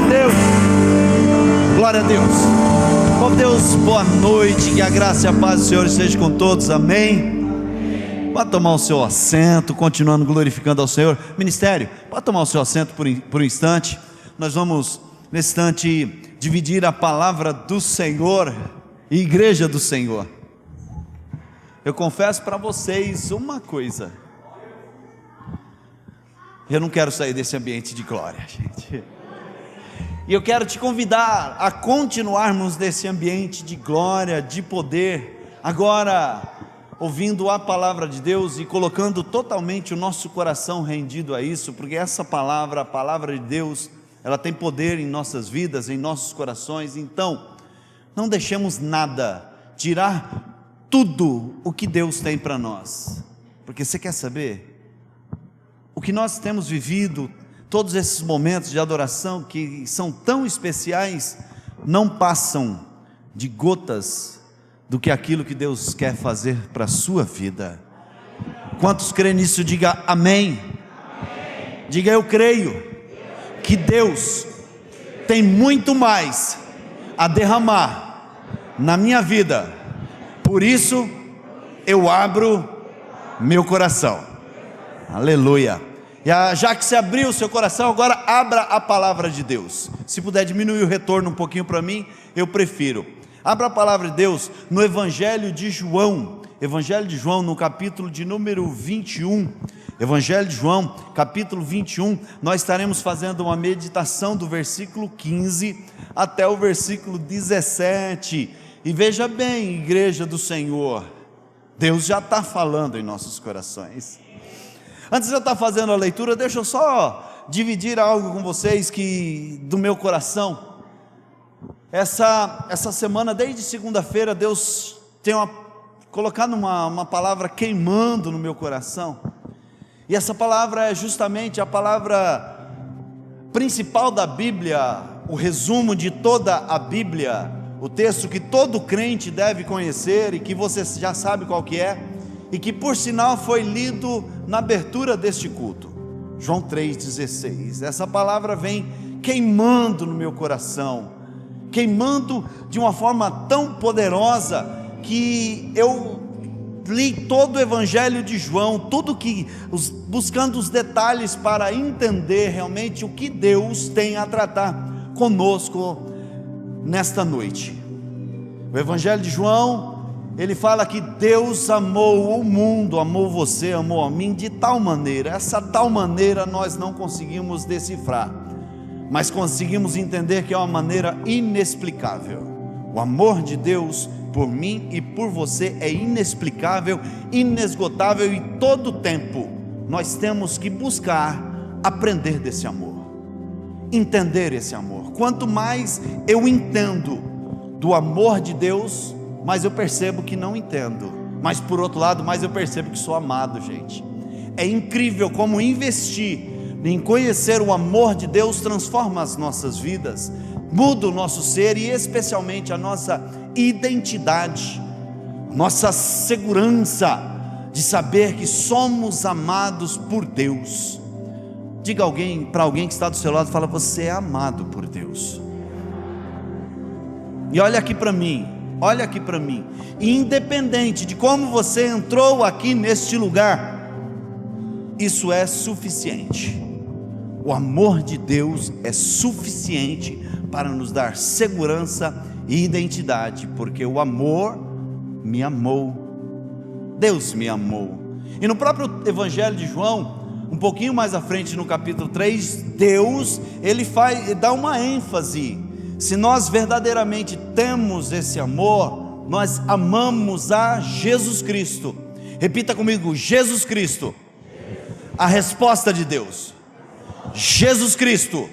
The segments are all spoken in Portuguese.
Deus, glória a Deus. Bom Deus, boa noite, que a graça e a paz do Senhor esteja com todos, amém? Pode tomar o seu assento, continuando glorificando ao Senhor. Ministério, pode tomar o seu assento por um instante. Nós vamos, nesse instante, dividir a palavra do Senhor e igreja do Senhor. Eu confesso para vocês uma coisa: eu não quero sair desse ambiente de glória, gente. E eu quero te convidar a continuarmos nesse ambiente de glória, de poder, agora ouvindo a palavra de Deus e colocando totalmente o nosso coração rendido a isso, porque essa palavra, a palavra de Deus, ela tem poder em nossas vidas, em nossos corações. Então, não deixemos nada tirar tudo o que Deus tem para nós, porque você quer saber? O que nós temos vivido, todos esses momentos de adoração que são tão especiais, não passam de gotas do que aquilo que Deus quer fazer para a sua vida. Quantos creem nisso? Diga amém. Amém. Diga eu creio que Deus tem muito mais a derramar na minha vida, por isso eu abro meu coração. Aleluia. Já que você abriu o seu coração, agora abra a palavra de Deus. Se puder diminuir o retorno um pouquinho para mim, eu prefiro. Abra a palavra de Deus no Evangelho de João, no capítulo de número 21. Evangelho de João, capítulo 21, nós estaremos fazendo uma meditação do versículo 15 até o versículo 17. E veja bem, igreja do Senhor, Deus já está falando em nossos corações. Antes de eu estar fazendo a leitura, deixa eu só dividir algo com vocês que do meu coração. Essa semana, desde segunda-feira, Deus tem colocado uma palavra queimando no meu coração. E essa palavra é justamente a palavra principal da Bíblia, o resumo de toda a Bíblia, o texto que todo crente deve conhecer e que você já sabe qual que é, e que por sinal foi lido na abertura deste culto, João 3,16. Essa palavra vem queimando no meu coração, queimando de uma forma tão poderosa, que eu li todo o Evangelho de João, buscando os detalhes para entender realmente o que Deus tem a tratar conosco nesta noite. O Evangelho de João, ele fala que Deus amou o mundo, amou você, amou a mim de tal maneira. Essa tal maneira nós não conseguimos decifrar, mas conseguimos entender que é uma maneira inexplicável. O amor de Deus por mim e por você é inexplicável, inesgotável, e todo tempo nós temos que buscar aprender desse amor, entender esse amor. Quanto mais eu entendo do amor de Deus, mas eu percebo que não entendo. Mas por outro lado, mais eu percebo que sou amado, gente. É incrível como investir em conhecer o amor de Deus transforma as nossas vidas, muda o nosso ser e especialmente a nossa identidade, nossa segurança de saber que somos amados por Deus. Diga para alguém que está do seu lado, fala: você é amado por Deus. E olha aqui para mim, independente de como você entrou aqui neste lugar, isso é suficiente. O amor de Deus é suficiente para nos dar segurança e identidade, porque o amor me amou, Deus me amou. E no próprio Evangelho de João, um pouquinho mais à frente no capítulo 3, Deus, ele dá uma ênfase. Se nós verdadeiramente temos esse amor, nós amamos a Jesus Cristo. Repita comigo: Jesus Cristo. A resposta de Deus: Jesus Cristo,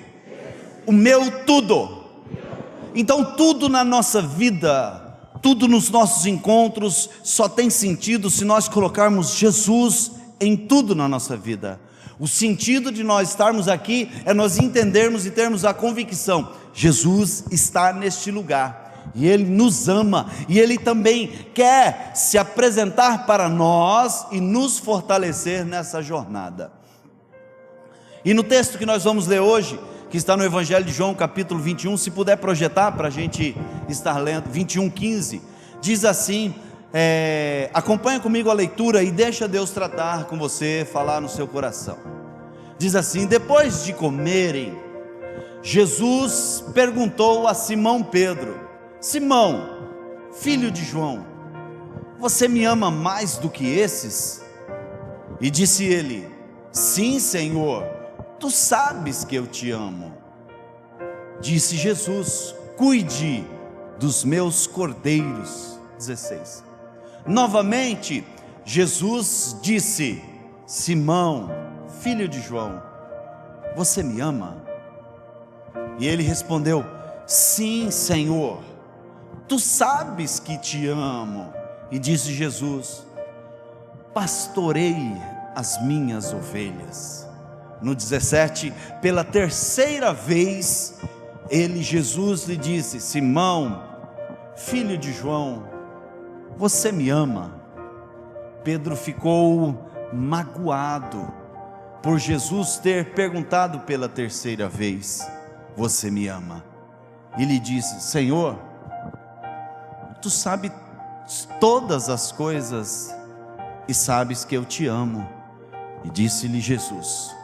o meu tudo. Então tudo na nossa vida, tudo nos nossos encontros só tem sentido se nós colocarmos Jesus em tudo na nossa vida. O sentido de nós estarmos aqui é nós entendermos e termos a convicção: Jesus está neste lugar, e Ele nos ama, e Ele também quer se apresentar para nós e nos fortalecer nessa jornada. E no texto que nós vamos ler hoje, que está no Evangelho de João, capítulo 21, se puder projetar para a gente estar lendo, 21:15, diz assim, acompanha comigo a leitura e deixa Deus tratar com você, falar no seu coração. Diz assim: depois de comerem, Jesus perguntou a Simão Pedro: Simão, filho de João, você me ama mais do que esses? E disse ele: sim, Senhor, tu sabes que eu te amo. Disse Jesus: cuide dos meus cordeiros. 16. Novamente, Jesus disse: Simão, filho de João, você me ama? E ele respondeu: sim, Senhor, tu sabes que te amo. E disse Jesus: pastorei as minhas ovelhas. No 17, pela terceira vez, Jesus lhe disse: Simão, filho de João, você me ama? Pedro ficou magoado por Jesus ter perguntado pela terceira vez: você me ama? E lhe disse: Senhor, tu sabes todas as coisas e sabes que eu te amo. E disse-lhe Jesus: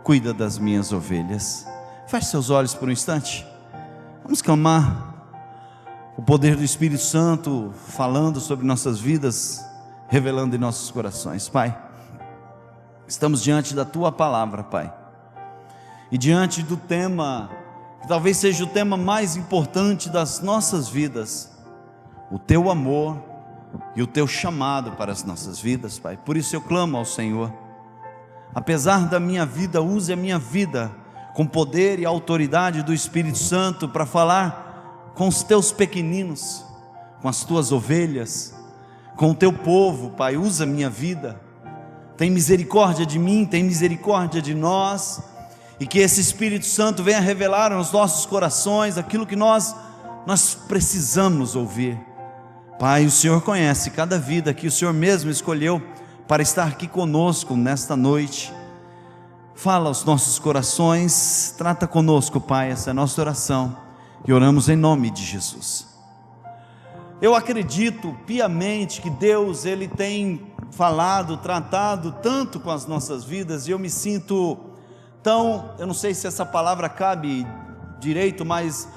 cuida das minhas ovelhas. Feche seus olhos por um instante, vamos clamar o poder do Espírito Santo falando sobre nossas vidas, revelando em nossos corações. Pai, estamos diante da Tua palavra, Pai, e diante do tema, que talvez seja o tema mais importante das nossas vidas, o Teu amor e o Teu chamado para as nossas vidas, Pai. Por isso eu clamo ao Senhor: apesar da minha vida, use a minha vida com poder e autoridade do Espírito Santo para falar com os Teus pequeninos, com as Tuas ovelhas, com o Teu povo, Pai. Usa a minha vida, tem misericórdia de mim, tem misericórdia de nós, e que esse Espírito Santo venha revelar aos nossos corações aquilo que nós precisamos ouvir. Pai, o Senhor conhece cada vida que o Senhor mesmo escolheu para estar aqui conosco nesta noite. Fala aos nossos corações, trata conosco, Pai, essa é a nossa oração, e oramos em nome de Jesus. Eu acredito piamente que Deus, Ele tem falado, tratado tanto com as nossas vidas, e eu me sinto tão, eu não sei se essa palavra cabe direito, mas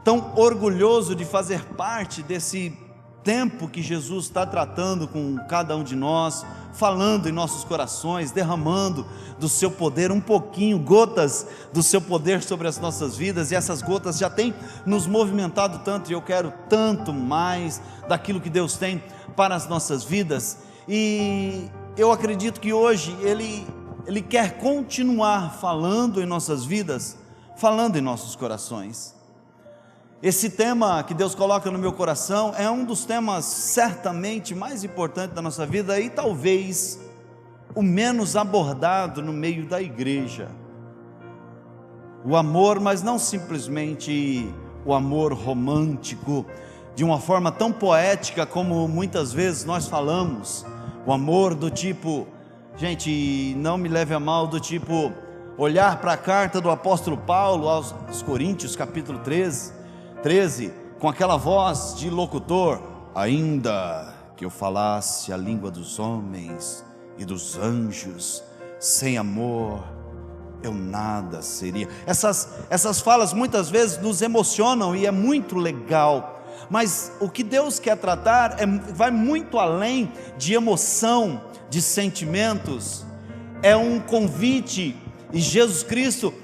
tão orgulhoso de fazer parte desse tempo que Jesus está tratando com cada um de nós, falando em nossos corações, derramando do seu poder um pouquinho, gotas do seu poder sobre as nossas vidas, e essas gotas já têm nos movimentado tanto, e eu quero tanto mais daquilo que Deus tem para as nossas vidas, e eu acredito que hoje Ele quer continuar falando em nossas vidas, falando em nossos corações. Esse tema que Deus coloca no meu coração é um dos temas certamente mais importantes da nossa vida, e talvez o menos abordado no meio da igreja. O amor, mas não simplesmente o amor romântico, de uma forma tão poética como muitas vezes nós falamos. O amor do tipo, gente, não me leve a mal, do tipo, olhar para a carta do apóstolo Paulo aos Coríntios, capítulo 13, com aquela voz de locutor: ainda que eu falasse a língua dos homens e dos anjos, sem amor eu nada seria. Essas falas muitas vezes nos emocionam e é muito legal, mas o que Deus quer tratar vai muito além de emoção, de sentimentos. É um convite, e Jesus Cristo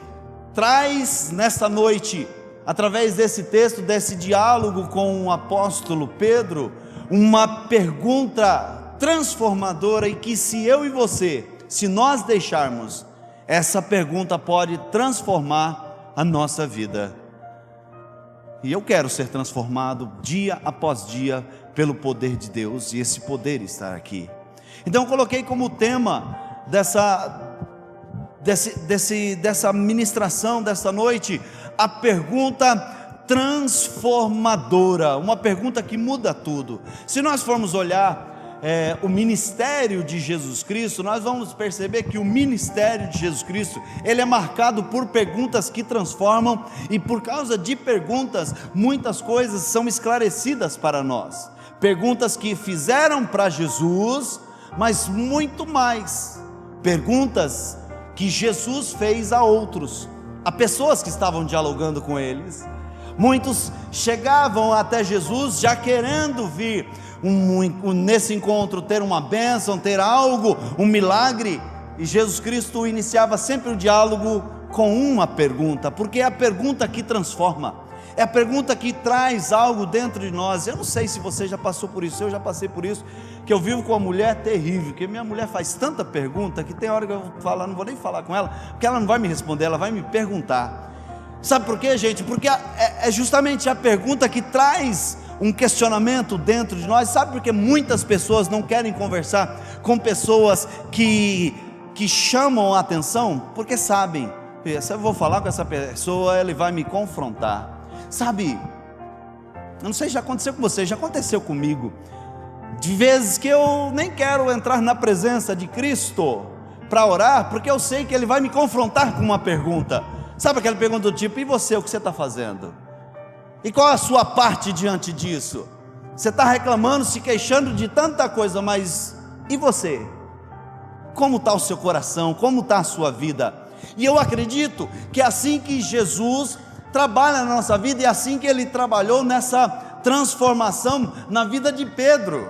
traz nesta noite, através desse texto, desse diálogo com o apóstolo Pedro, uma pergunta transformadora, e que se eu e você, se nós deixarmos, essa pergunta pode transformar a nossa vida. E eu quero ser transformado dia após dia pelo poder de Deus, e esse poder está aqui. Então eu coloquei como tema dessa ministração desta noite, a pergunta transformadora, uma pergunta que muda tudo. Se nós formos olhar o ministério de Jesus Cristo, nós vamos perceber que o ministério de Jesus Cristo, ele é marcado por perguntas que transformam, e por causa de perguntas, muitas coisas são esclarecidas para nós, perguntas que fizeram para Jesus, mas muito mais, perguntas que Jesus fez a outros, a pessoas que estavam dialogando com eles. Muitos chegavam até Jesus já querendo vir nesse encontro ter uma bênção, ter algo, um milagre, e Jesus Cristo iniciava sempre o diálogo com uma pergunta, porque é a pergunta que transforma, é a pergunta que traz algo dentro de nós. Eu não sei se você já passou por isso, eu já passei por isso, que eu vivo com uma mulher terrível, que minha mulher faz tanta pergunta, que tem hora que eu falo, não vou nem falar com ela, porque ela não vai me responder, ela vai me perguntar. Sabe por quê, gente? Porque é justamente a pergunta que traz um questionamento dentro de nós. Sabe por que muitas pessoas não querem conversar com pessoas que chamam a atenção? Porque sabem, se eu vou falar com essa pessoa, ele vai me confrontar. Sabe, eu não sei se já aconteceu com você, já aconteceu comigo, de vezes que eu nem quero entrar na presença de Cristo para orar, porque eu sei que Ele vai me confrontar com uma pergunta. Sabe aquela pergunta do tipo: e você, o que você está fazendo? E qual a sua parte diante disso? Você está reclamando, se queixando de tanta coisa, mas e você? Como está o seu coração? Como está a sua vida? E eu acredito que é assim que Jesus trabalha na nossa vida, e é assim que Ele trabalhou nessa transformação na vida de Pedro.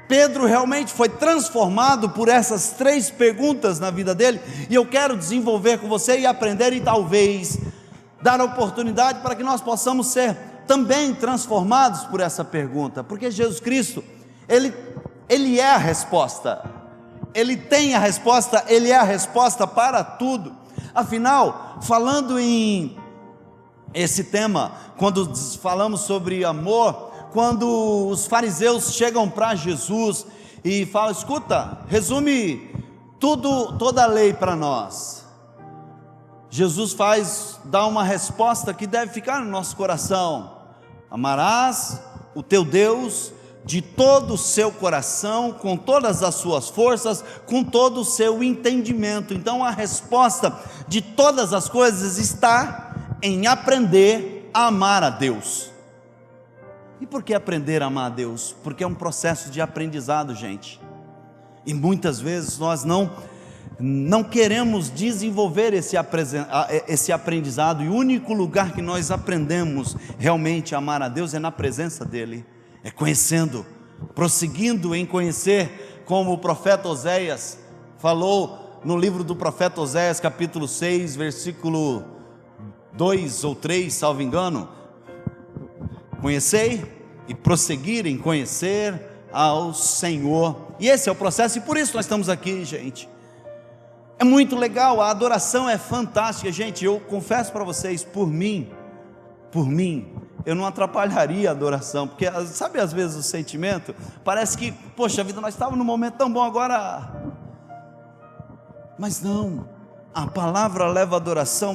Pedro realmente foi transformado por essas 3 perguntas na vida dele, e eu quero desenvolver com você e aprender, e talvez dar a oportunidade para que nós possamos ser também transformados por essa pergunta, porque Jesus Cristo, Ele é a resposta, Ele tem a resposta, Ele é a resposta para tudo. Afinal, falando em esse tema, quando falamos sobre amor, quando os fariseus chegam para Jesus e falam: escuta, resume toda a lei para nós. Jesus dá uma resposta que deve ficar no nosso coração: amarás o teu Deus de todo o seu coração, com todas as suas forças, com todo o seu entendimento. Então a resposta de todas as coisas está em aprender a amar a Deus. E por que aprender a amar a Deus? Porque é um processo de aprendizado, gente, e muitas vezes nós não queremos desenvolver esse aprendizado, e o único lugar que nós aprendemos realmente a amar a Deus é na presença dEle, é conhecendo, prosseguindo em conhecer, como o profeta Oséias falou no livro do profeta Oséias, capítulo 6, versículo 2 ou 3, salvo engano: conhecei e prosseguir em conhecer ao Senhor. E esse é o processo, e por isso nós estamos aqui, gente. É muito legal, a adoração é fantástica, gente. Eu confesso para vocês, por mim, eu não atrapalharia a adoração, porque sabe, às vezes o sentimento, parece que, poxa vida, nós estávamos num momento tão bom agora, mas não, a palavra leva a adoração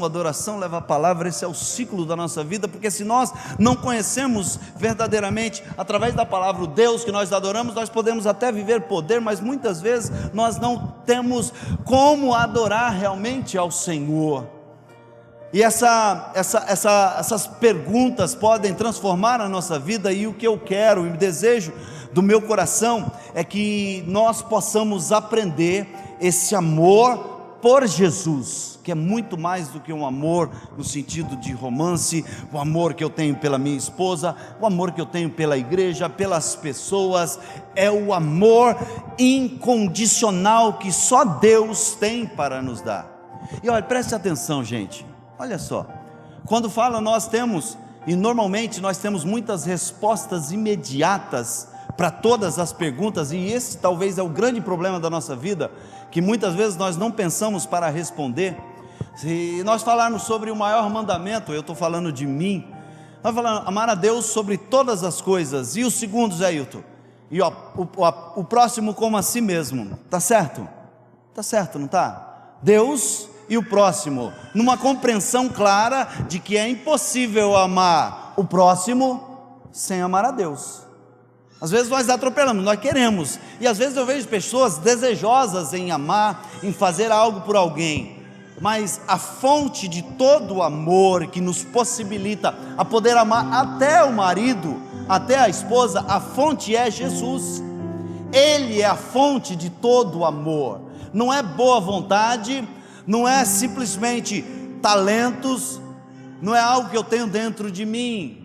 leva a palavra. Esse é o ciclo da nossa vida, porque se nós não conhecemos verdadeiramente, através da palavra, o Deus que nós adoramos, nós podemos até viver poder, mas muitas vezes nós não temos como adorar realmente ao Senhor. E essas perguntas podem transformar a nossa vida, e o que eu quero e desejo do meu coração é que nós possamos aprender esse amor por Jesus, que é muito mais do que um amor no sentido de romance, o amor que eu tenho pela minha esposa, o amor que eu tenho pela igreja, pelas pessoas, é o amor incondicional que só Deus tem para nos dar. E olha, preste atenção, gente, olha só, quando fala nós temos, e normalmente nós temos muitas respostas imediatas para todas as perguntas, e esse talvez é o grande problema da nossa vida, que muitas vezes nós não pensamos para responder. Se nós falarmos sobre o maior mandamento, eu estou falando de mim, nós falamos amar a Deus sobre todas as coisas, e o segundo, Zé Hilton, e o próximo como a si mesmo, está certo? Está certo, não está? Deus e o próximo, numa compreensão clara de que é impossível amar o próximo sem amar a Deus. Às vezes nós atropelamos, nós queremos, e às vezes eu vejo pessoas desejosas em amar, em fazer algo por alguém, mas a fonte de todo o amor que nos possibilita a poder amar até o marido, até a esposa, a fonte é Jesus. Ele é a fonte de todo o amor. Não é boa vontade, não é simplesmente talentos, não é algo que eu tenho dentro de mim,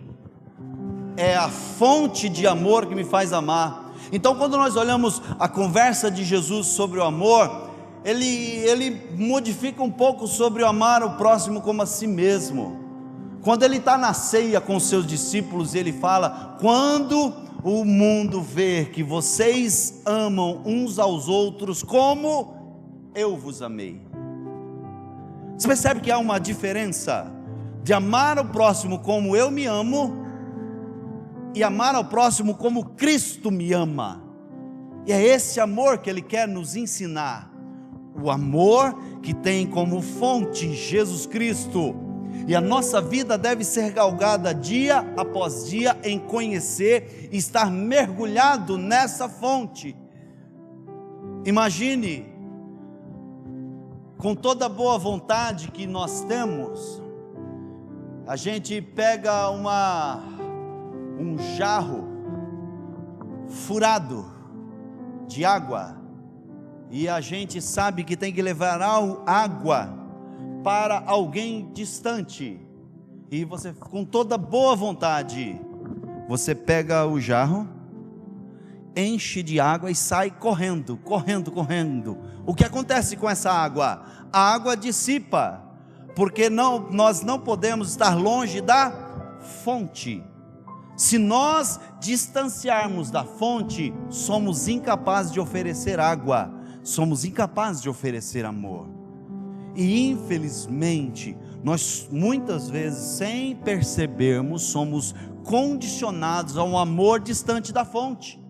é a fonte de amor que me faz amar. Então, quando nós olhamos a conversa de Jesus sobre o amor, ele modifica um pouco sobre o amar o próximo como a si mesmo. Quando ele está na ceia com os seus discípulos, ele fala: quando o mundo ver que vocês amam uns aos outros como eu vos amei. Você percebe que há uma diferença de amar o próximo como eu me amo e amar ao próximo como Cristo me ama. E é esse amor que Ele quer nos ensinar, o amor que tem como fonte Jesus Cristo, e a nossa vida deve ser galgada dia após dia em conhecer e estar mergulhado nessa fonte. Imagine, com toda a boa vontade que nós temos, a gente pega um jarro furado de água, e a gente sabe que tem que levar água para alguém distante, e você, com toda boa vontade, você pega o jarro, enche de água e sai correndo. O que acontece com essa água? A água dissipa, porque nós não podemos estar longe da fonte. Se nós distanciarmos da fonte, somos incapazes de oferecer água, somos incapazes de oferecer amor. E infelizmente, nós muitas vezes, sem percebermos, somos condicionados a um amor distante da fonte.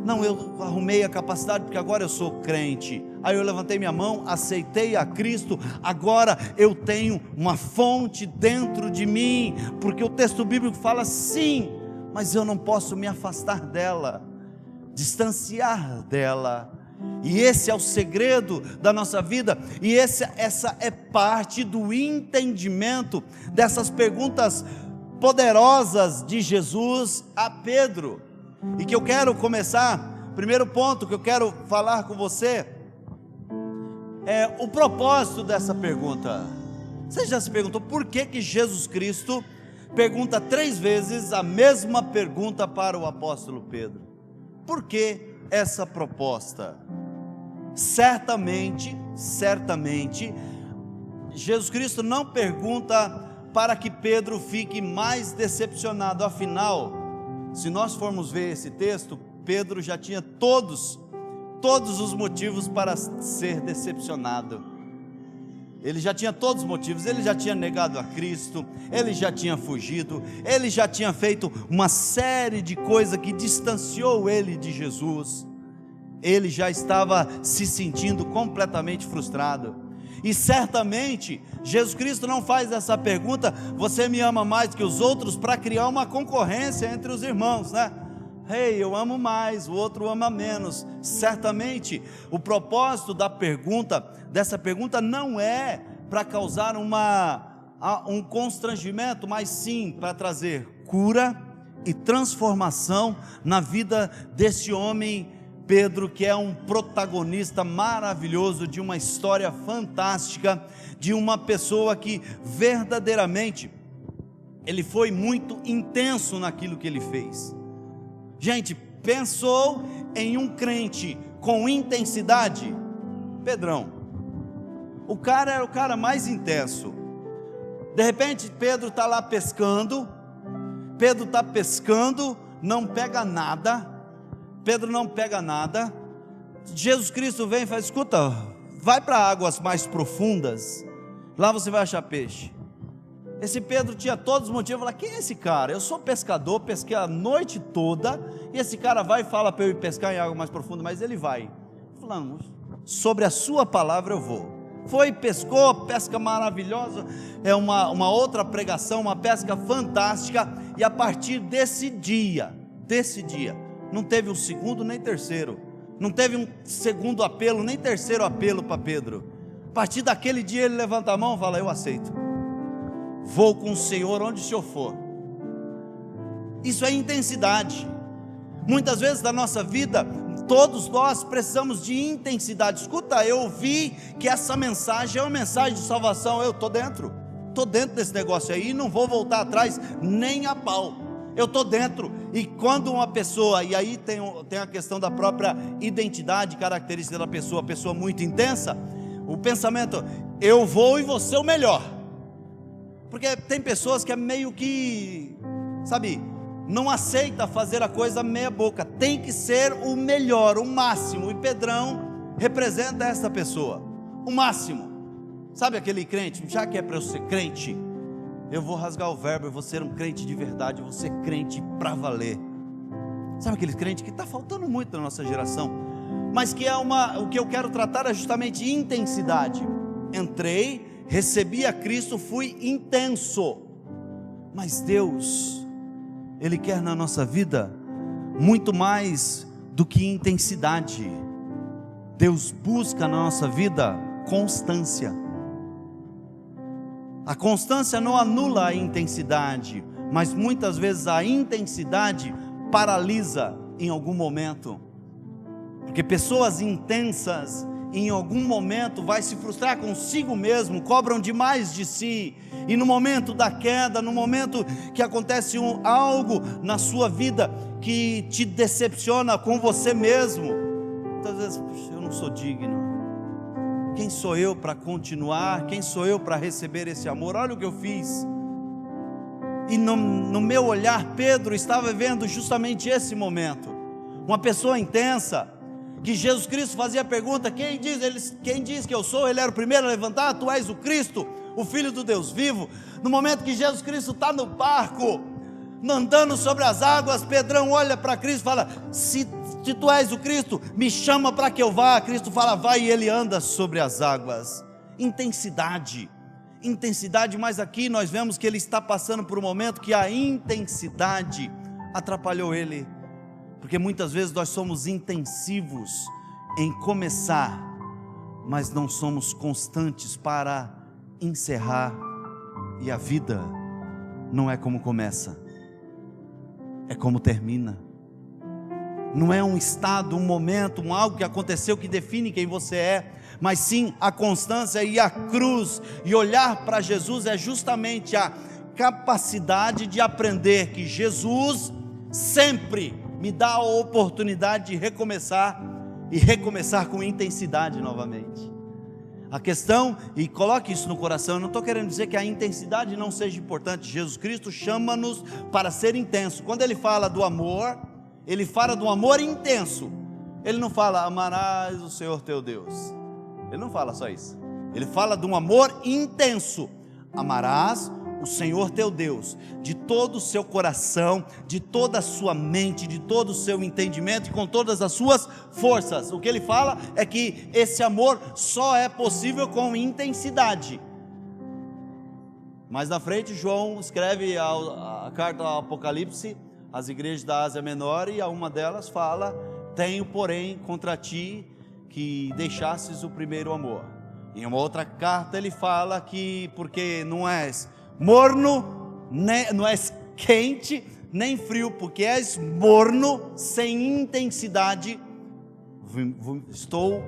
Não, eu arrumei a capacidade porque agora eu sou crente, aí eu levantei minha mão, aceitei a Cristo, agora eu tenho uma fonte dentro de mim, porque o texto bíblico fala sim, mas eu não posso me afastar dela, distanciar dela. E esse é o segredo da nossa vida, e essa é parte do entendimento dessas perguntas poderosas de Jesus a Pedro. E que eu quero começar, primeiro ponto que eu quero falar com você, é o propósito dessa pergunta. Você já se perguntou por que Jesus Cristo pergunta 3 vezes a mesma pergunta para o apóstolo Pedro? Por que essa proposta? Certamente, Jesus Cristo não pergunta para que Pedro fique mais decepcionado. Afinal, se nós formos ver esse texto, Pedro já tinha todos os motivos para ser decepcionado. Ele já tinha todos os motivos, ele já tinha negado a Cristo, ele já tinha fugido, ele já tinha feito uma série de coisas que distanciou ele de Jesus. Ele já estava se sentindo completamente frustrado. E certamente Jesus Cristo não faz essa pergunta: você me ama mais que os outros, para criar uma concorrência entre os irmãos, né? Eu amo mais, o outro ama menos. Certamente o propósito dessa pergunta não é para causar um constrangimento, mas sim para trazer cura e transformação na vida desse homem Pedro, que é um protagonista maravilhoso de uma história fantástica, de uma pessoa que verdadeiramente ele foi muito intenso naquilo que ele fez. Gente, pensou em um crente com intensidade? Pedrão. O cara era o cara mais intenso. De repente Pedro está lá pescando, não pega nada. Pedro não pega nada. Jesus Cristo vem e fala: escuta, vai para águas mais profundas, lá você vai achar peixe. Esse Pedro tinha todos os motivos. Falar: quem é esse cara? Eu sou pescador, pesquei a noite toda, e esse cara vai e fala para eu ir pescar em água mais profunda. Mas ele vai. Falando: sobre a sua palavra eu vou. Foi, pescou, pesca maravilhosa, é uma outra pregação, uma pesca fantástica. E a partir desse dia, desse dia. Não teve um segundo nem terceiro, não teve um segundo apelo, nem terceiro apelo para Pedro. A partir daquele dia ele levanta a mão e fala: eu aceito, vou com o Senhor onde o Senhor for. Isso é intensidade. Muitas vezes da nossa vida, todos nós precisamos de intensidade. Escuta, eu ouvi que essa mensagem é uma mensagem de salvação. Eu estou dentro desse negócio aí, e não vou voltar atrás nem a pau. Eu estou dentro. E quando uma pessoa, e aí tem a questão da própria identidade, característica da pessoa, pessoa muito intensa, o pensamento: eu vou e vou ser o melhor. Porque tem pessoas que é meio que, sabe, não aceita fazer a coisa meia boca, tem que ser o melhor, o máximo. E Pedrão representa essa pessoa, o máximo. Sabe aquele crente, já que é para eu ser crente, eu vou rasgar o verbo, eu vou ser um crente de verdade, eu vou ser crente para valer. Sabe aquele crente que está faltando muito na nossa geração, mas que o que eu quero tratar é justamente intensidade. Entrei, recebi a Cristo, fui intenso, mas Deus, Ele quer na nossa vida muito mais do que intensidade. Deus busca na nossa vida constância. A constância não anula a intensidade, mas muitas vezes a intensidade paralisa em algum momento, porque pessoas intensas em algum momento vai se frustrar consigo mesmo, cobram demais de si, e no momento da queda, no momento que acontece algo na sua vida que te decepciona com você mesmo, muitas vezes: eu não sou digno, quem sou eu para continuar, quem sou eu para receber esse amor, olha o que eu fiz. E no meu olhar, Pedro estava vendo justamente esse momento, uma pessoa intensa, que Jesus Cristo fazia a pergunta: quem diz que eu sou? Ele era o primeiro a levantar: tu és o Cristo, o Filho do Deus vivo. No momento que Jesus Cristo está no barco, andando sobre as águas, Pedrão olha para Cristo e fala: se tu és o Cristo, me chama para que eu vá. Cristo fala: vai, e ele anda sobre as águas. Intensidade, mas aqui nós vemos que ele está passando por um momento que a intensidade atrapalhou ele, porque muitas vezes nós somos intensivos em começar, mas não somos constantes para encerrar. E a vida não é como começa, é como termina. Não é um estado, um momento, algo que aconteceu que define quem você é, mas sim a constância e a cruz. E olhar para Jesus é justamente a capacidade de aprender que Jesus sempre me dá a oportunidade de recomeçar, e recomeçar com intensidade novamente. A questão, e coloque isso no coração, eu não estou querendo dizer que a intensidade não seja importante. Jesus Cristo chama-nos para ser intenso. Quando Ele fala do amor, Ele fala do amor intenso. Ele não fala: amarás o Senhor teu Deus. Ele não fala só isso. Ele fala de um amor intenso. Amarás o Senhor teu Deus de todo o seu coração, de toda a sua mente, de todo o seu entendimento e com todas as suas forças. O que ele fala é que esse amor só é possível com intensidade. Mais na frente, João escreve a carta ao Apocalipse às igrejas da Ásia Menor, e a uma delas fala: tenho porém contra ti que deixasses o primeiro amor. Em uma outra carta ele fala que porque não és morno, não és quente nem frio, porque és morno, sem intensidade, estou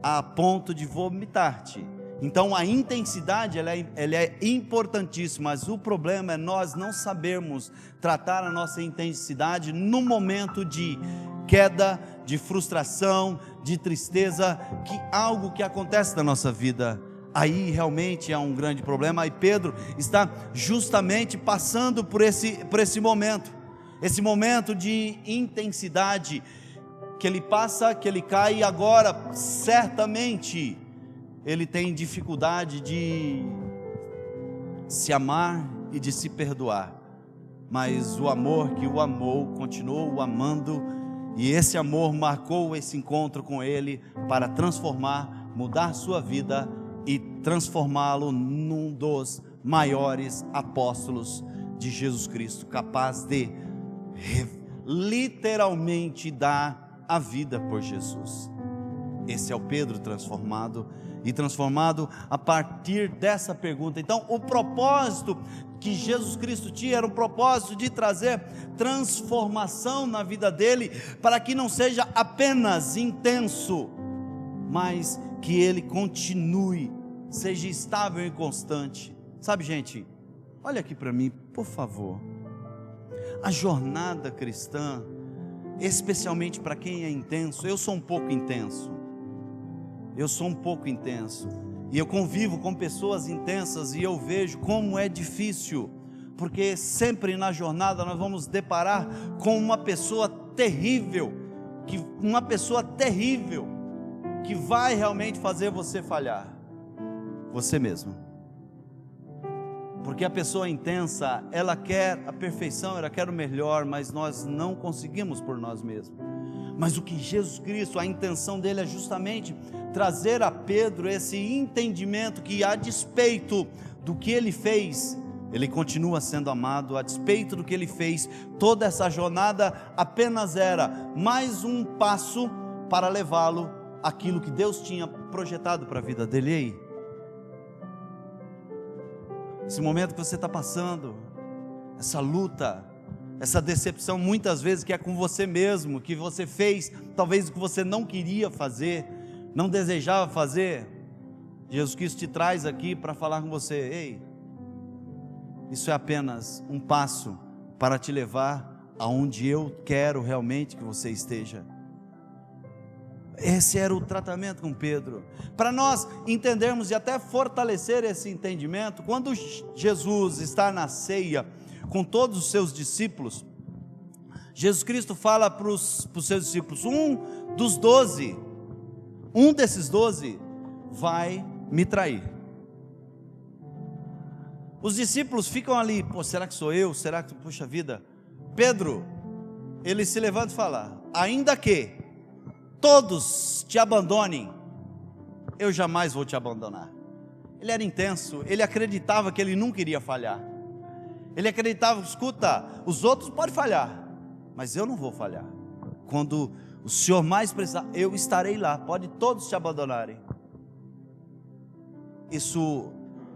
a ponto de vomitar-te. Então a intensidade ela é importantíssima, mas o problema é nós não sabermos tratar a nossa intensidade no momento de queda, de frustração, de tristeza, algo que acontece na nossa vida. Aí realmente é um grande problema. E Pedro está justamente passando por esse momento de intensidade, que ele passa, que ele cai, e agora certamente ele tem dificuldade de se amar e de se perdoar, mas o amor que o amou, continuou o amando, e esse amor marcou esse encontro com ele para transformar, mudar sua vida e transformá-lo num dos maiores apóstolos de Jesus Cristo, capaz de literalmente dar a vida por Jesus. Esse é o Pedro transformado, e transformado a partir dessa pergunta. Então, o propósito que Jesus Cristo tinha era o propósito de trazer transformação na vida dele, para que não seja apenas intenso, mas que ele continue, seja estável e constante. Sabe, gente, olha aqui para mim, por favor. A jornada cristã, especialmente para quem é intenso, eu sou um pouco intenso, e eu convivo com pessoas intensas, e eu vejo como é difícil, porque sempre na jornada nós vamos deparar com uma pessoa terrível, que vai realmente fazer você falhar, você mesmo. Porque a pessoa intensa, ela quer a perfeição, ela quer o melhor, mas nós não conseguimos por nós mesmos. Mas o que Jesus Cristo, a intenção dele é justamente trazer a Pedro esse entendimento que, a despeito do que ele fez, ele continua sendo amado. A despeito do que ele fez, toda essa jornada apenas era mais um passo para levá-lo àquilo que Deus tinha projetado para a vida dele. E aí? Esse momento que você está passando, essa luta, essa decepção muitas vezes que é com você mesmo, que você fez talvez o que você não queria fazer, não desejava fazer, Jesus Cristo te traz aqui para falar com você: ei, isso é apenas um passo para te levar aonde eu quero realmente que você esteja. Esse era o tratamento com Pedro. Para nós entendermos e até fortalecer esse entendimento, quando Jesus está na ceia com todos os seus discípulos, Jesus Cristo fala para os seus discípulos: um desses 12 vai me trair. Os discípulos ficam ali: pô, será que sou eu? Será que, puxa vida? Pedro, ele se levanta e fala: ainda que todos te abandonem, eu jamais vou te abandonar. Ele era intenso, ele acreditava que ele nunca iria falhar. Ele acreditava: escuta, os outros podem falhar, mas eu não vou falhar. Quando o Senhor mais precisar, eu estarei lá, pode todos te abandonarem. Isso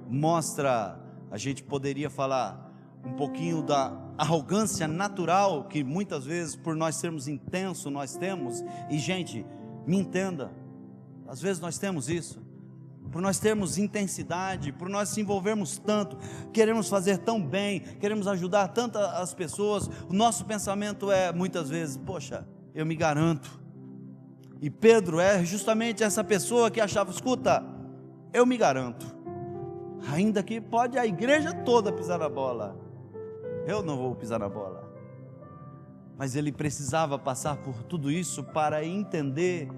mostra, a gente poderia falar um pouquinho da arrogância natural que muitas vezes, por nós sermos intensos, nós temos. E gente, me entenda, às vezes nós temos isso, por nós termos intensidade, por nós se envolvermos tanto, queremos fazer tão bem, queremos ajudar tantas as pessoas, o nosso pensamento é muitas vezes: poxa, eu me garanto. E Pedro é justamente essa pessoa que achava: escuta, eu me garanto, ainda que pode a igreja toda pisar na bola, eu não vou pisar na bola. Mas ele precisava passar por tudo isso para entender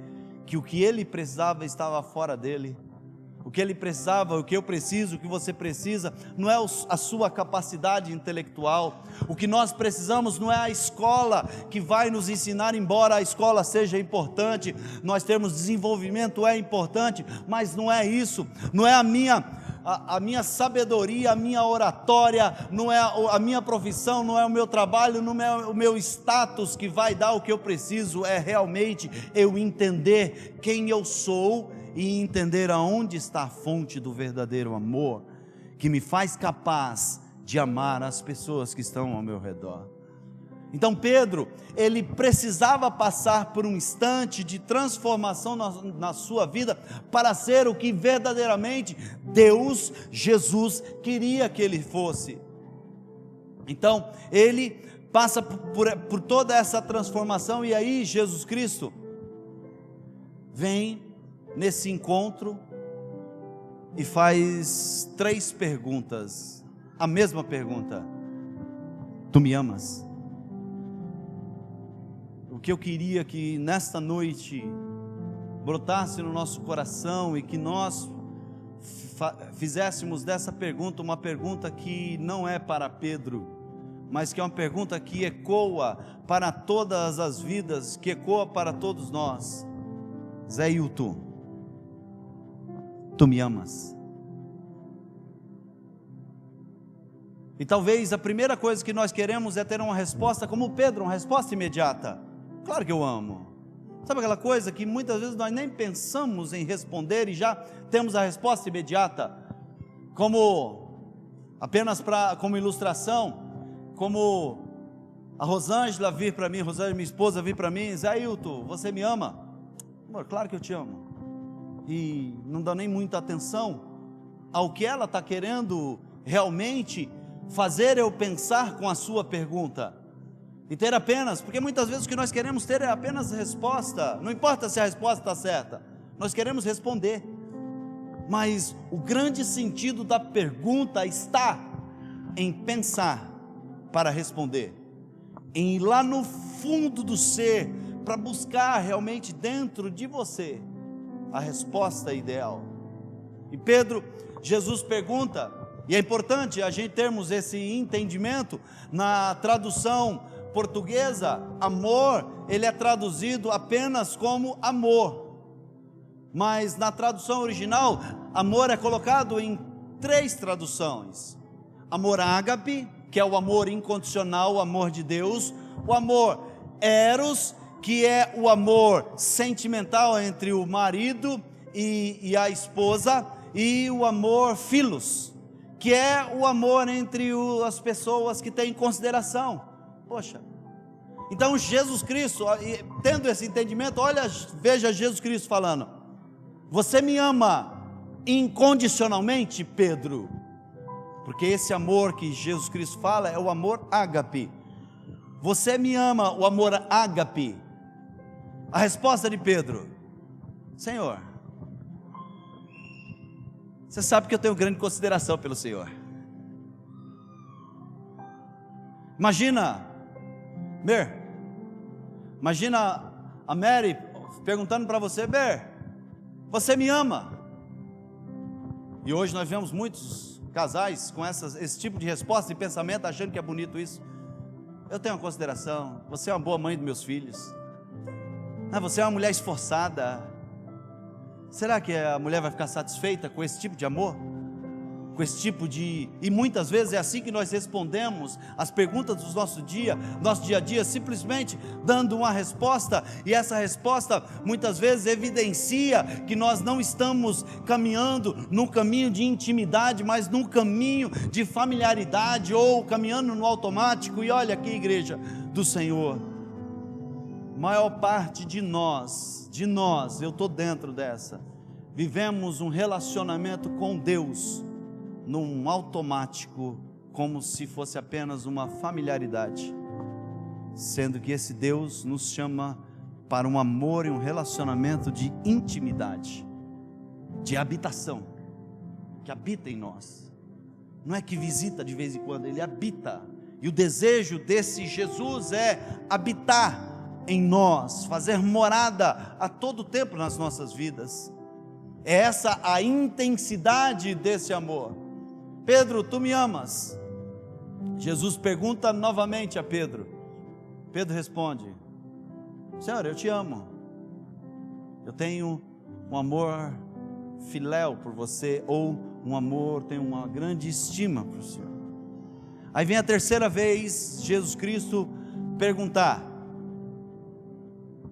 que o que ele precisava estava fora dele. O que ele precisava, o que eu preciso, o que você precisa, não é a sua capacidade intelectual. O que nós precisamos não é a escola que vai nos ensinar, embora a escola seja importante, nós termos desenvolvimento é importante, mas não é isso, não é a minha sabedoria, a minha oratória, não é a minha profissão, não é o meu trabalho, não é o meu status que vai dar o que eu preciso, é realmente eu entender quem eu sou e entender aonde está a fonte do verdadeiro amor, que me faz capaz de amar as pessoas que estão ao meu redor. Então Pedro, ele precisava passar por um instante de transformação na sua vida, para ser o que verdadeiramente Deus, Jesus, queria que ele fosse. Então ele passa por toda essa transformação, e aí Jesus Cristo vem nesse encontro e faz 3 perguntas, a mesma pergunta: tu me amas? O que eu queria que nesta noite brotasse no nosso coração e que nós fizéssemos dessa pergunta uma pergunta que não é para Pedro, mas que é uma pergunta que ecoa para todas as vidas, que ecoa para todos nós: Zé Hilton, tu me amas? E talvez a primeira coisa que nós queremos é ter uma resposta como Pedro, uma resposta imediata. Claro que eu amo. Sabe aquela coisa que muitas vezes nós nem pensamos em responder e já temos a resposta imediata? Como ilustração, como a Rosângela vir para mim, Rosângela, minha esposa, vir para mim e dizer: Ailton, você me ama? Amor, claro que eu te amo. E não dá nem muita atenção ao que ela está querendo realmente fazer eu pensar com a sua pergunta. E ter apenas, porque muitas vezes o que nós queremos ter é apenas resposta, não importa se a resposta está certa, nós queremos responder, mas o grande sentido da pergunta está em pensar para responder, em ir lá no fundo do ser, para buscar realmente dentro de você a resposta ideal. E Jesus pergunta, e é importante a gente termos esse entendimento. Na tradução portuguesa, amor, ele é traduzido apenas como amor, mas na tradução original, amor é colocado em 3 traduções: amor ágape, que é o amor incondicional, o amor de Deus; o amor eros, que é o amor sentimental entre o marido e a esposa; e o amor philos, que é o amor entre as pessoas que têm consideração. Poxa, então Jesus Cristo, tendo esse entendimento, veja Jesus Cristo falando: você me ama incondicionalmente, Pedro? Porque esse amor que Jesus Cristo fala é o amor ágape. Você me ama, o amor ágape? A resposta de Pedro: Senhor, você sabe que eu tenho grande consideração pelo Senhor. Imagina a Mary perguntando para você: Ber, você me ama? E hoje nós vemos muitos casais com esse tipo de resposta e pensamento, achando que é bonito isso. Eu tenho uma consideração, você é uma boa mãe dos meus filhos, você é uma mulher esforçada. Será que a mulher vai ficar satisfeita com esse tipo de amor? Com esse tipo de... E muitas vezes é assim que nós respondemos as perguntas do nosso dia a dia, simplesmente dando uma resposta, e essa resposta muitas vezes evidencia que nós não estamos caminhando num caminho de intimidade, mas num caminho de familiaridade, ou caminhando no automático. E olha aqui, igreja do Senhor, maior parte de nós, eu estou dentro dessa, vivemos um relacionamento com Deus num automático, como se fosse apenas uma familiaridade, sendo que esse Deus nos chama para um amor e um relacionamento de intimidade, de habitação, que habita em nós. Não é que visita de vez em quando, ele habita. E o desejo desse Jesus é habitar em nós, fazer morada a todo tempo nas nossas vidas. É essa a intensidade desse amor. Pedro, tu me amas? Jesus pergunta novamente a Pedro. Pedro responde: Senhor, eu te amo. Eu tenho um amor filéu por você, ou um amor, tenho uma grande estima por Senhor. Aí vem a terceira vez Jesus Cristo perguntar: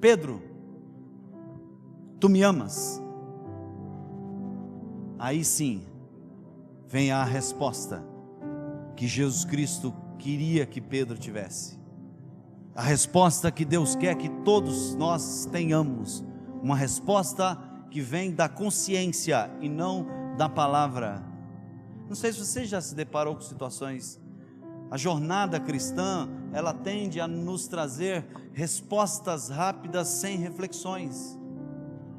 Pedro, tu me amas? Aí sim vem a resposta que Jesus Cristo queria que Pedro tivesse, a resposta que Deus quer que todos nós tenhamos, uma resposta que vem da consciência e não da palavra. Não sei se você já se deparou com situações. A jornada cristã, ela tende a nos trazer respostas rápidas sem reflexões.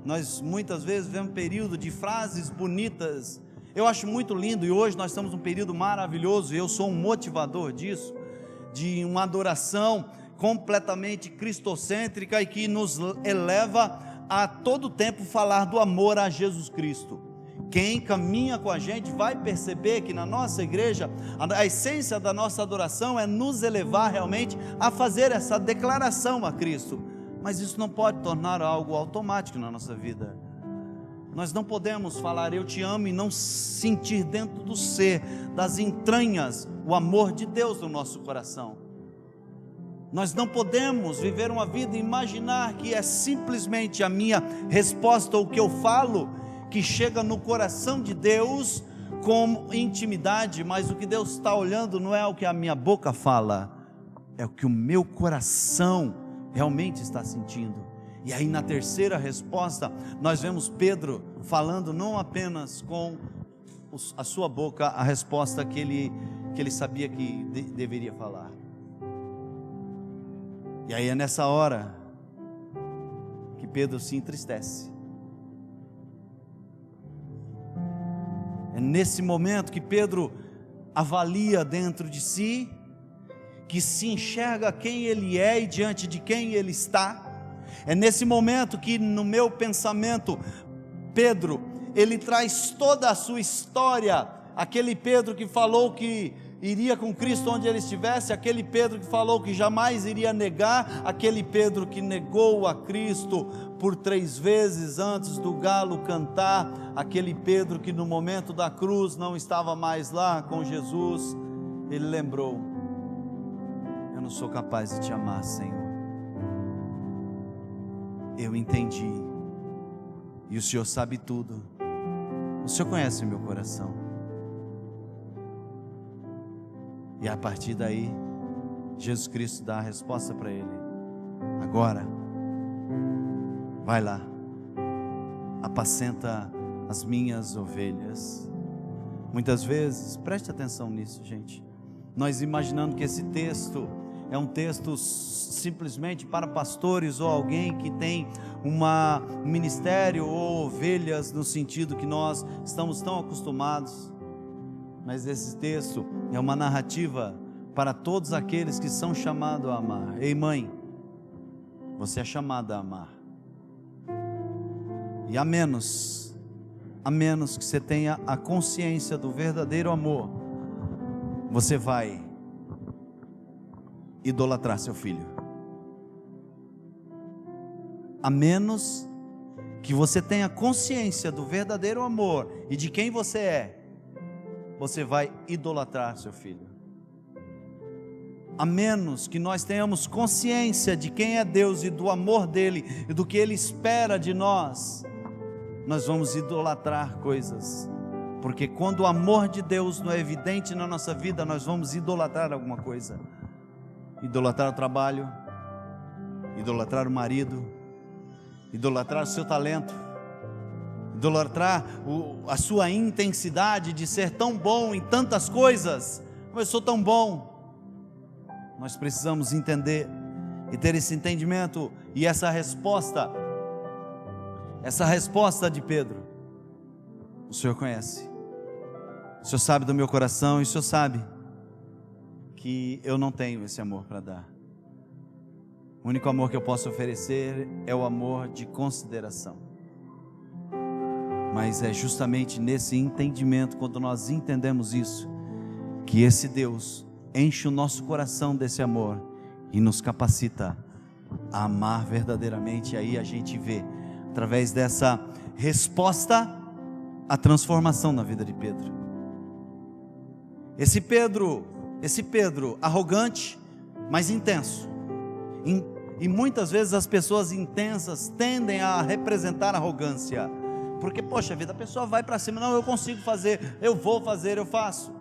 Nós muitas vezes vemos um período de frases bonitas. Eu acho muito lindo, e hoje nós estamos num período maravilhoso, e eu sou um motivador disso, de uma adoração completamente cristocêntrica e que nos eleva a todo tempo falar do amor a Jesus Cristo. Quem caminha com a gente vai perceber que na nossa igreja, a essência da nossa adoração é nos elevar realmente a fazer essa declaração a Cristo, mas isso não pode tornar algo automático na nossa vida. Nós não podemos falar eu te amo e não sentir dentro do ser, das entranhas, o amor de Deus no nosso coração. Nós não podemos viver uma vida e imaginar que é simplesmente a minha resposta ou o que eu falo que chega no coração de Deus com intimidade, mas o que Deus está olhando não é o que a minha boca fala, é o que o meu coração realmente está sentindo. E aí na terceira resposta, nós vemos Pedro falando não apenas com a sua boca a resposta que ele sabia que deveria falar. E aí é nessa hora que Pedro se entristece. É nesse momento que Pedro avalia dentro de si, que se enxerga quem ele é e diante de quem ele está. É nesse momento que no meu pensamento, Pedro, ele traz toda a sua história, aquele Pedro que falou que iria com Cristo onde ele estivesse, aquele Pedro que falou que jamais iria negar, aquele Pedro que negou a Cristo por 3 vezes antes do galo cantar, aquele Pedro que no momento da cruz não estava mais lá com Jesus. Ele lembrou: eu não sou capaz de te amar, Senhor. Eu entendi, e o Senhor sabe tudo, o Senhor conhece o meu coração. E a partir daí, Jesus Cristo dá a resposta para ele: agora, vai lá, apacenta as minhas ovelhas. Muitas vezes, preste atenção nisso, gente, nós imaginando que esse texto é um texto simplesmente para pastores ou alguém que tem um ministério ou ovelhas, no sentido que nós estamos tão acostumados. Mas esse texto é uma narrativa para todos aqueles que são chamados a amar. Ei, mãe, você é chamada a amar. E a menos que você tenha a consciência do verdadeiro amor, você vai idolatrar seu filho. A menos que você tenha consciência do verdadeiro amor e de quem você é, você vai idolatrar seu filho. A menos que nós tenhamos consciência de quem é Deus e do amor dele e do que ele espera de nós, nós vamos idolatrar coisas. Porque quando o amor de Deus não é evidente na nossa vida, nós vamos idolatrar alguma coisa. Idolatrar o trabalho, idolatrar o marido, idolatrar o seu talento, idolatrar a sua intensidade de ser tão bom em tantas coisas. Eu sou tão bom. Nós precisamos entender e ter esse entendimento e essa resposta de Pedro. O Senhor conhece, o Senhor sabe do meu coração e o Senhor sabe que eu não tenho esse amor para dar. O único amor que eu posso oferecer é o amor de consideração. Mas é justamente nesse entendimento, quando nós entendemos isso, que esse Deus enche o nosso coração desse amor e nos capacita a amar verdadeiramente. E aí a gente vê, através dessa resposta, a transformação na vida de Pedro. Esse Pedro arrogante, mas intenso. E muitas vezes as pessoas intensas tendem a representar arrogância, porque poxa vida, a pessoa vai para cima: não, eu consigo fazer, eu vou fazer, eu faço.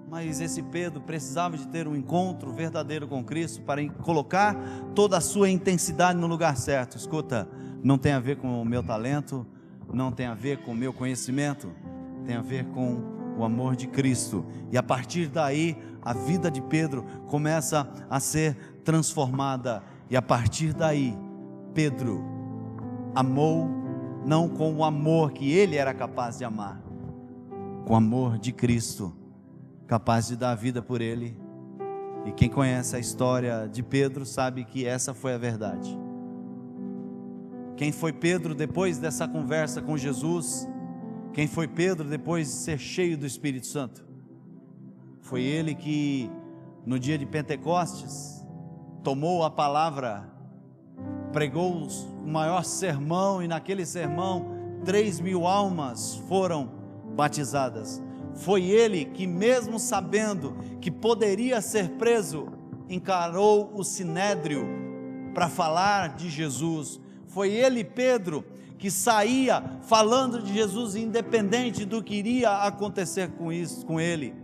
Mas esse Pedro precisava de ter um encontro verdadeiro com Cristo para colocar toda a sua intensidade no lugar certo. Escuta, não tem a ver com o meu talento, não tem a ver com o meu conhecimento, tem a ver com o amor de Cristo. E a partir daí, a vida de Pedro começa a ser transformada. E a partir daí, Pedro amou, não com o amor que ele era capaz de amar, com o amor de Cristo, capaz de dar a vida por ele. E quem conhece a história de Pedro sabe que essa foi a verdade. Quem foi Pedro depois dessa conversa com Jesus? Quem foi Pedro depois de ser cheio do Espírito Santo? Foi ele que no dia de Pentecostes tomou a palavra, pregou o maior sermão, e naquele sermão 3.000 almas foram batizadas. Foi ele que, mesmo sabendo que poderia ser preso, encarou o sinédrio para falar de Jesus. Foi ele, Pedro, que saía falando de Jesus, independente do que iria acontecer com ele.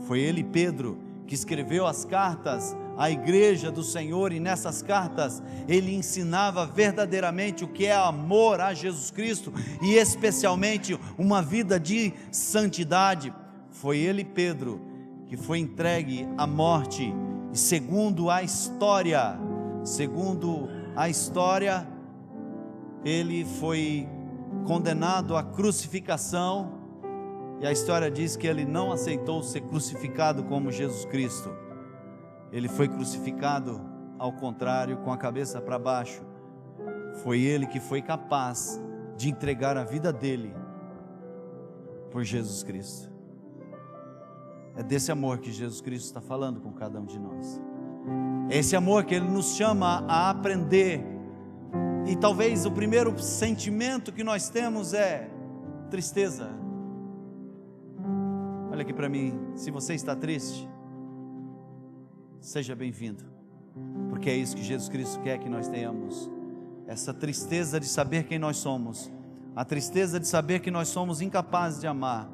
Foi ele, Pedro, que escreveu as cartas à igreja do Senhor, e nessas cartas ele ensinava verdadeiramente o que é amor a Jesus Cristo, e especialmente uma vida de santidade. Foi ele, Pedro, que foi entregue à morte, e segundo a história, ele foi condenado à crucificação, e a história diz que ele não aceitou ser crucificado como Jesus Cristo. Ele foi crucificado ao contrário, com a cabeça para baixo. Foi ele que foi capaz de entregar a vida dele por Jesus Cristo. É desse amor que Jesus Cristo está falando com cada um de nós. É esse amor que ele nos chama a aprender. E talvez o primeiro sentimento que nós temos é tristeza. Olha aqui para mim, se você está triste, seja bem-vindo, porque é isso que Jesus Cristo quer que nós tenhamos, essa tristeza de saber quem nós somos, a tristeza de saber que nós somos incapazes de amar,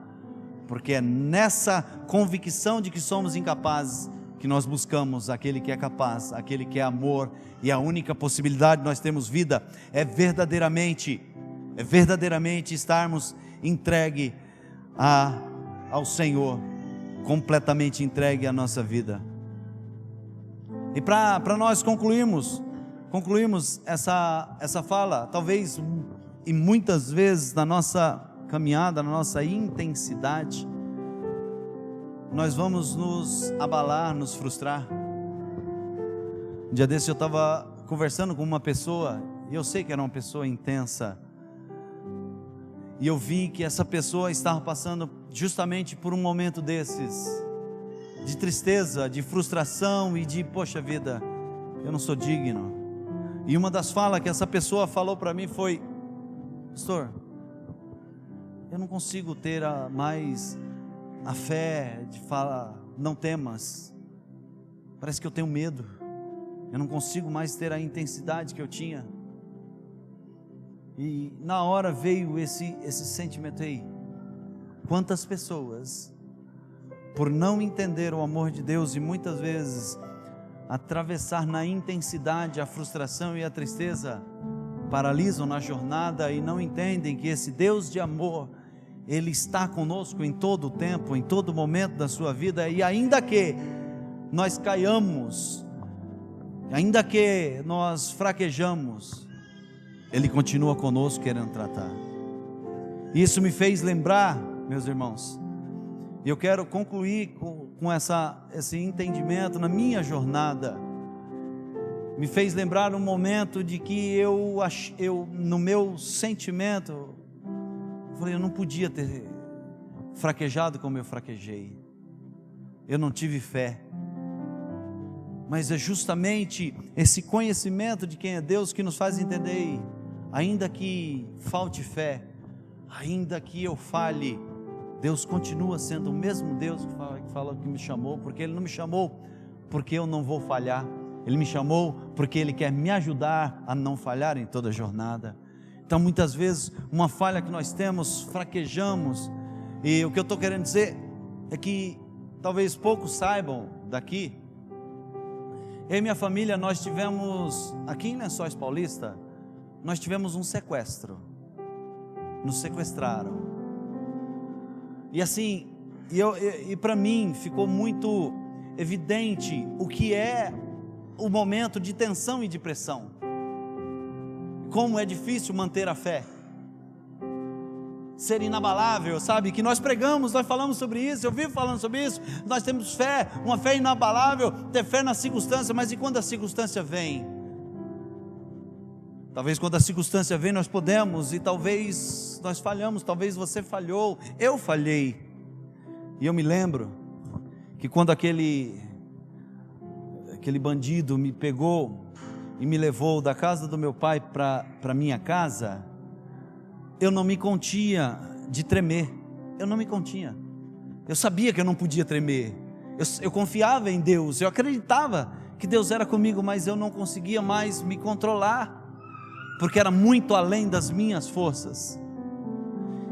porque é nessa convicção de que somos incapazes que nós buscamos aquele que é capaz, aquele que é amor, e a única possibilidade de nós termos vida é verdadeiramente estarmos entregue ao Senhor, completamente entregue a nossa vida. E para nós concluirmos essa fala, talvez e muitas vezes na nossa caminhada, na nossa intensidade, nós vamos nos abalar, nos frustrar. Um dia desse eu estava conversando com uma pessoa, e eu sei que era uma pessoa intensa, e eu vi que essa pessoa estava passando justamente por um momento desses, de tristeza, de frustração e de, poxa vida, eu não sou digno. E uma das falas que essa pessoa falou para mim foi: pastor, eu não consigo ter mais a fé de falar, não temas, parece que eu tenho medo, eu não consigo mais ter a intensidade que eu tinha. E na hora veio esse sentimento aí. Quantas pessoas, por não entender o amor de Deus, e muitas vezes atravessar na intensidade a frustração e a tristeza, paralisam na jornada e não entendem que esse Deus de amor, Ele está conosco em todo o tempo, em todo momento da sua vida. E ainda que nós caiamos, ainda que nós fraquejamos, Ele continua conosco querendo tratar. Isso me fez lembrar, meus irmãos, e eu quero concluir com esse entendimento na minha jornada. Me fez lembrar um momento de que eu no meu sentimento, eu falei, eu não podia ter fraquejado como eu fraquejei, eu não tive fé. Mas é justamente esse conhecimento de quem é Deus que nos faz entender, ainda que falte fé, ainda que eu falhe, Deus continua sendo o mesmo Deus que me chamou, porque Ele não me chamou porque eu não vou falhar, Ele me chamou porque Ele quer me ajudar a não falhar em toda a jornada. Então muitas vezes uma falha que nós temos, fraquejamos, e o que eu estou querendo dizer é que talvez poucos saibam daqui, eu e minha família, nós tivemos, aqui em Lençóis Paulista, nós tivemos um sequestro, nos sequestraram, e assim, e para mim ficou muito evidente o que é o momento de tensão e de pressão, como é difícil manter a fé, ser inabalável, sabe, que nós pregamos, nós falamos sobre isso, eu vivo falando sobre isso, nós temos fé, uma fé inabalável, ter fé na circunstância, mas e quando a circunstância vem? Talvez quando a circunstância vem nós podemos, e talvez nós falhamos, talvez você falhou, eu falhei, e eu me lembro, que quando aquele bandido me pegou, e me levou da casa do meu pai para minha casa, eu não me continha de tremer, eu não me continha, eu sabia que eu não podia tremer, eu confiava em Deus, eu acreditava que Deus era comigo, mas eu não conseguia mais me controlar, porque era muito além das minhas forças.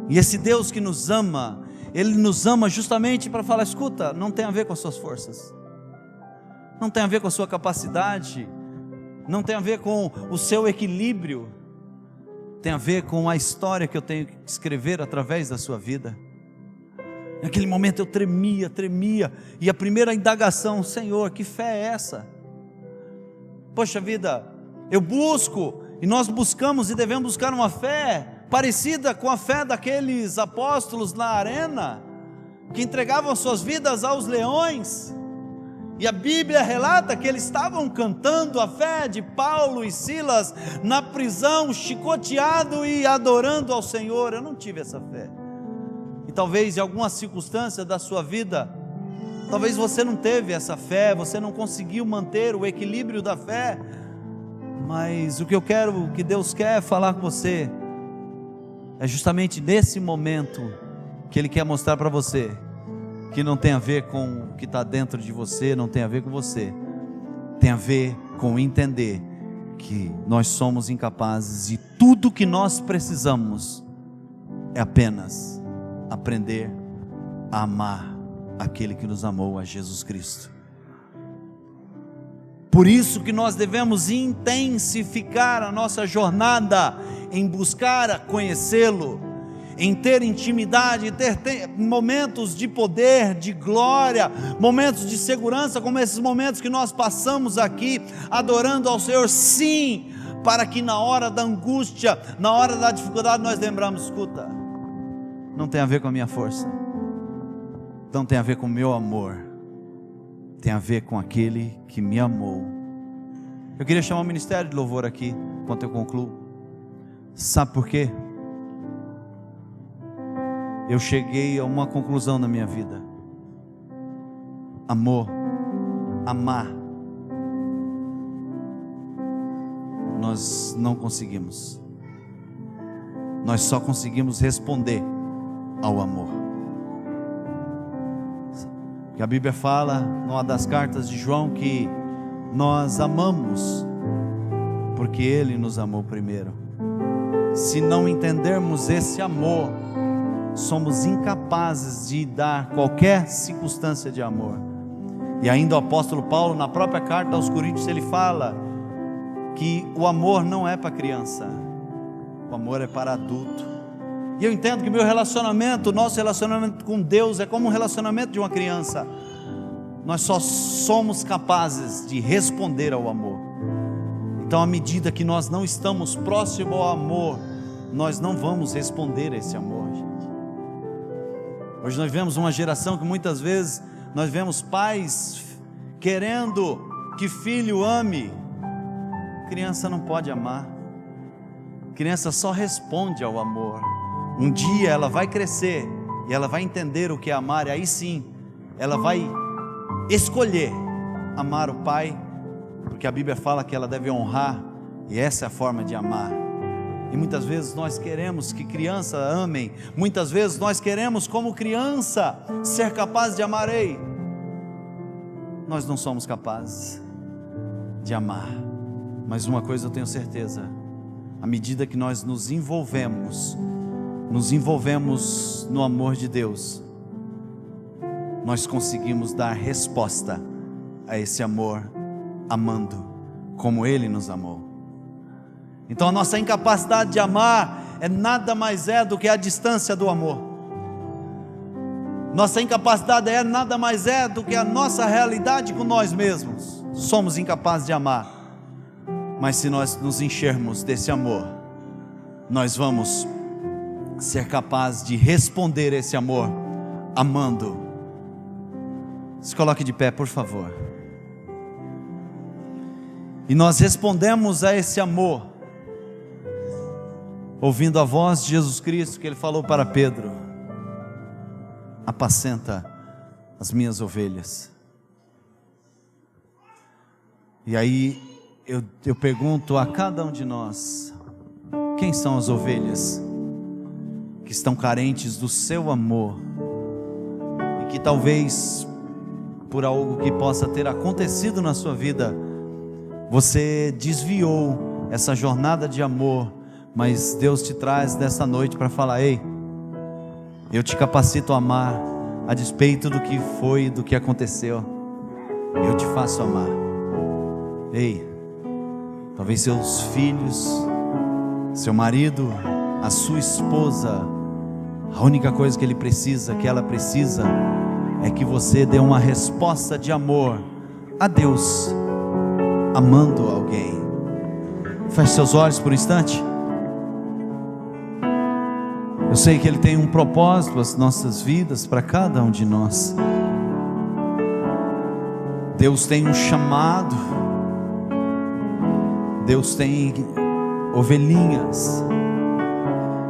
E esse Deus que nos ama, Ele nos ama justamente para falar: escuta, não tem a ver com as suas forças, não tem a ver com a sua capacidade, não tem a ver com o seu equilíbrio, tem a ver com a história que eu tenho que escrever através da sua vida. Naquele momento eu tremia, e a primeira indagação: Senhor, que fé é essa? Poxa vida, eu busco, e nós buscamos e devemos buscar uma fé parecida com a fé daqueles apóstolos na arena, que entregavam suas vidas aos leões, e a Bíblia relata que eles estavam cantando a fé de Paulo e Silas na prisão, chicoteado e adorando ao Senhor. Eu não tive essa fé, e talvez em alguma circunstância da sua vida, talvez você não teve essa fé, você não conseguiu manter o equilíbrio da fé, mas o que eu quero, o que Deus quer falar com você, é justamente nesse momento que Ele quer mostrar para você que não tem a ver com o que está dentro de você, não tem a ver com você, tem a ver com entender que nós somos incapazes, e tudo que nós precisamos é apenas aprender a amar aquele que nos amou, a Jesus Cristo. Por isso que nós devemos intensificar a nossa jornada em buscar conhecê-lo, em ter intimidade, ter momentos de poder, de glória, momentos de segurança, como esses momentos que nós passamos aqui, adorando ao Senhor, sim, para que na hora da angústia, na hora da dificuldade, nós lembramos: escuta, não tem a ver com a minha força, não tem a ver com o meu amor, tem a ver com aquele que me amou. Eu queria chamar o ministério de louvor aqui, enquanto eu concluo. Sabe por quê? Eu cheguei a uma conclusão na minha vida: amar, nós não conseguimos, nós só conseguimos responder ao amor. Que a Bíblia fala, numa das cartas de João, que nós amamos porque Ele nos amou primeiro. Se não entendermos esse amor, somos incapazes de dar qualquer circunstância de amor. E ainda o apóstolo Paulo, na própria carta aos Coríntios, ele fala que o amor não é para criança, o amor é para adulto. E eu entendo que meu relacionamento, nosso relacionamento com Deus é como um relacionamento de uma criança. Nós só somos capazes de responder ao amor. Então, à medida que nós não estamos próximos ao amor, nós não vamos responder a esse amor, gente. Hoje nós vemos uma geração que muitas vezes nós vemos pais querendo que filho ame. Criança não pode amar. Criança só responde ao amor. Um dia ela vai crescer e ela vai entender o que é amar, e aí sim ela vai escolher amar o pai, porque a Bíblia fala que ela deve honrar, e essa é a forma de amar. E muitas vezes nós queremos que criança amem, muitas vezes nós queremos como criança ser capaz de amar. Ei, nós não somos capazes de amar, mas uma coisa eu tenho certeza: à medida que nós nos envolvemos no amor de Deus, nós conseguimos dar resposta a esse amor, amando como Ele nos amou. Então a nossa incapacidade de amar nada mais do que a distância do amor. Nossa incapacidade nada mais do que a nossa realidade com nós mesmos. Somos incapazes de amar, mas se nós nos enchermos desse amor, nós vamos ser capazes de responder esse amor, amando. Se coloque de pé, por favor. E nós respondemos a esse amor ouvindo a voz de Jesus Cristo, que Ele falou para Pedro: apacenta as minhas ovelhas. E aí eu pergunto a cada um de nós: quem são as ovelhas que estão carentes do seu amor, e que talvez por algo que possa ter acontecido na sua vida, você desviou essa jornada de amor, mas Deus te traz nessa noite para falar: ei, eu te capacito a amar, a despeito do que foi, do que aconteceu, eu te faço amar. Ei, talvez seus filhos, seu marido, a sua esposa, a única coisa que ele precisa, que ela precisa, é que você dê uma resposta de amor a Deus, amando alguém. Feche seus olhos por um instante. Eu sei que Ele tem um propósito nas nossas vidas, para cada um de nós. Deus tem um chamado, Deus tem ovelhinhas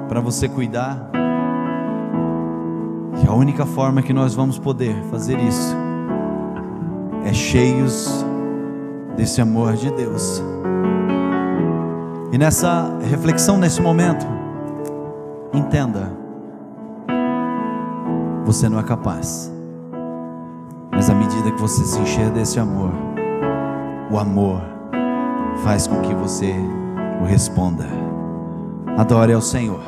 para você cuidar, e a única forma que nós vamos poder fazer isso é cheios desse amor de Deus. E nessa reflexão, nesse momento, entenda: você não é capaz, mas à medida que você se encher desse amor, o amor faz com que você o responda. Adore ao Senhor.